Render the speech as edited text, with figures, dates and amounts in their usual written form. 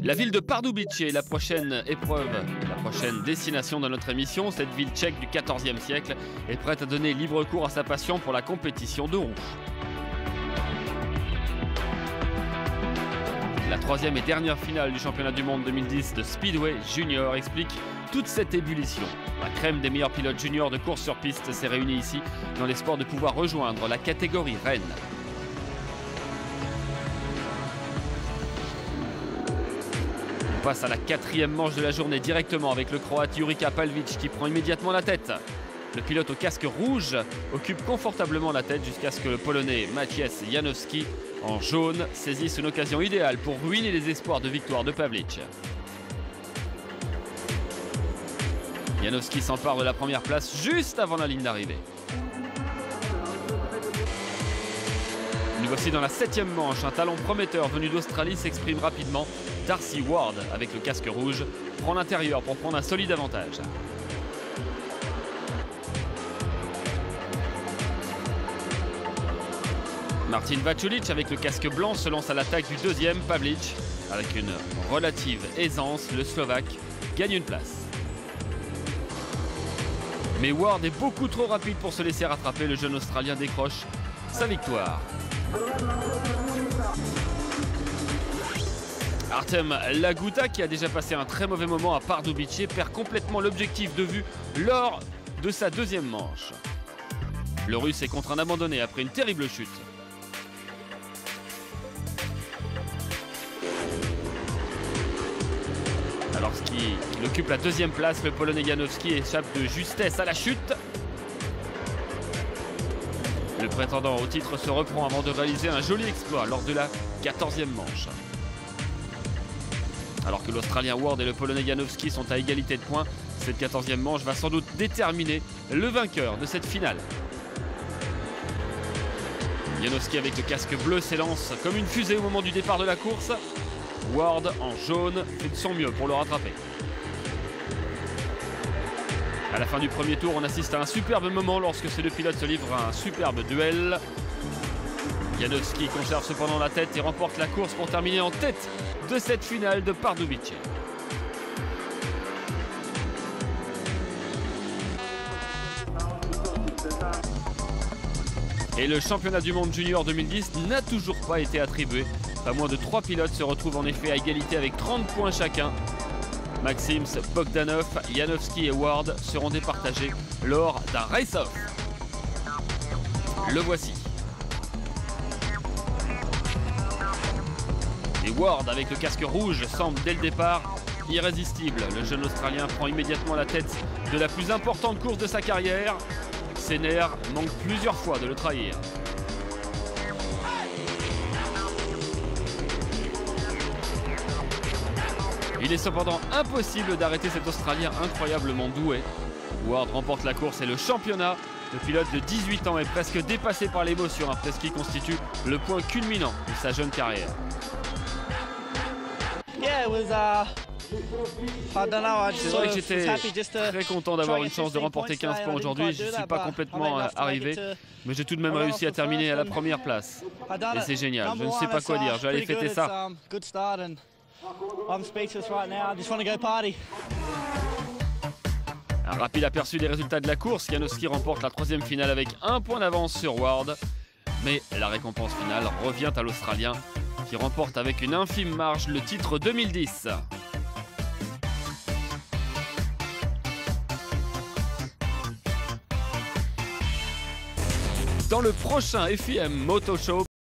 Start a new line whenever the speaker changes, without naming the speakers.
La ville de Pardubice est la prochaine épreuve, la prochaine destination de notre émission. Cette ville tchèque du XIVe siècle est prête à donner libre cours à sa passion pour la compétition de rouge. La troisième et dernière finale du championnat du monde 2010 de Speedway Junior explique toute cette ébullition. La crème des meilleurs pilotes juniors de course sur piste s'est réunie ici dans l'espoir de pouvoir rejoindre la catégorie reine. On passe à la quatrième manche de la journée directement avec le Croate Jurica Palvic qui prend immédiatement la tête. Le pilote au casque rouge occupe confortablement la tête jusqu'à ce que le Polonais Maciej Janowski en jaune saisisse une occasion idéale pour ruiner les espoirs de victoire de Pavlic. Janowski s'empare de la première place juste avant la ligne d'arrivée. Nous voici dans la septième manche. Un talent prometteur venu d'Australie s'exprime rapidement. Darcy Ward, avec le casque rouge, prend l'intérieur pour prendre un solide avantage. Martin Vaculic, avec le casque blanc, se lance à l'attaque du deuxième, Pavlic. Avec une relative aisance, le Slovaque gagne une place. Mais Ward est beaucoup trop rapide pour se laisser rattraper. Le jeune Australien décroche sa victoire. Artem Laguta, qui a déjà passé un très mauvais moment à Pardubice, perd complètement l'objectif de vue lors de sa deuxième manche. Le Russe est contraint d'abandonner après une terrible chute. Alors qu'il occupe la deuxième place, le Polonais Janowski échappe de justesse à la chute. Le prétendant au titre se reprend avant de réaliser un joli exploit lors de la 14e manche. Alors que l'Australien Ward et le Polonais Janowski sont à égalité de points, cette 14e manche va sans doute déterminer le vainqueur de cette finale. Janowski avec le casque bleu s'élance comme une fusée au moment du départ de la course. Ward en jaune fait de son mieux pour le rattraper. À la fin du premier tour, on assiste à un superbe moment lorsque ces deux pilotes se livrent à un superbe duel. Janowski conserve cependant la tête et remporte la course pour terminer en tête de cette finale de Pardubice. Et le championnat du monde junior 2010 n'a toujours pas été attribué. Pas moins de 3 pilotes se retrouvent en effet à égalité avec 30 points chacun. Maxims, Bogdanov, Janowski et Ward seront départagés lors d'un race-off. Le voici. Et Ward, avec le casque rouge, semble dès le départ irrésistible. Le jeune Australien prend immédiatement la tête de la plus importante course de sa carrière. Ses nerfs manquent plusieurs fois de le trahir. Il est cependant impossible d'arrêter cet Australien incroyablement doué. Ward remporte la course et le championnat. Le pilote de 18 ans est presque dépassé par l'émotion après ce qui constitue le point culminant de sa jeune carrière. C'est vrai que j'étais très content d'avoir une chance de remporter 15 points aujourd'hui. Je ne suis pas complètement arrivé, mais j'ai tout de même réussi à terminer à la première place. Et c'est génial, je ne sais pas quoi dire, je vais aller fêter ça. Un rapide aperçu des résultats de la course. Janowski remporte la troisième finale avec un point d'avance sur Ward. Mais la récompense finale revient à l'Australien qui remporte avec une infime marge le titre 2010. Dans le prochain FIM Moto Show,